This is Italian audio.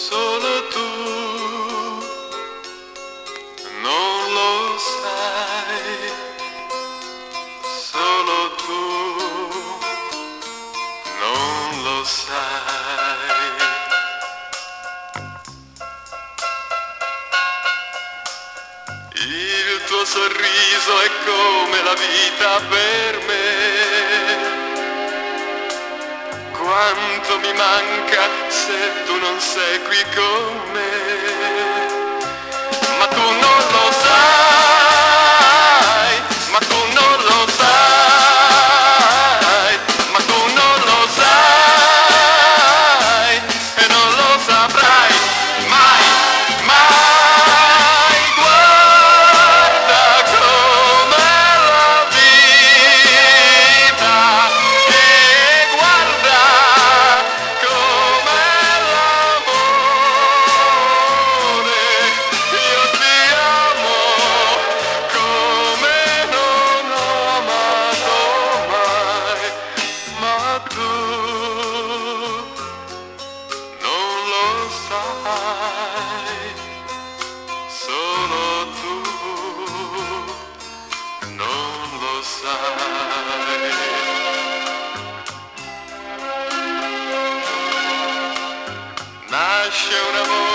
Solo tu non lo sai, solo tu non lo sai. Il tuo sorriso è come la vita per me. Quanto mi manca se tu non sei qui con me. Ma tu non lo sai, ma tu non lo sai, ma tu non lo sai e non lo saprai mai, mai. Guarda com'è la vita e guarda com'è l'amore. Io ti amo come non ho amato mai, ma tu non lo sai, solo tu non lo sai. Nasce un amore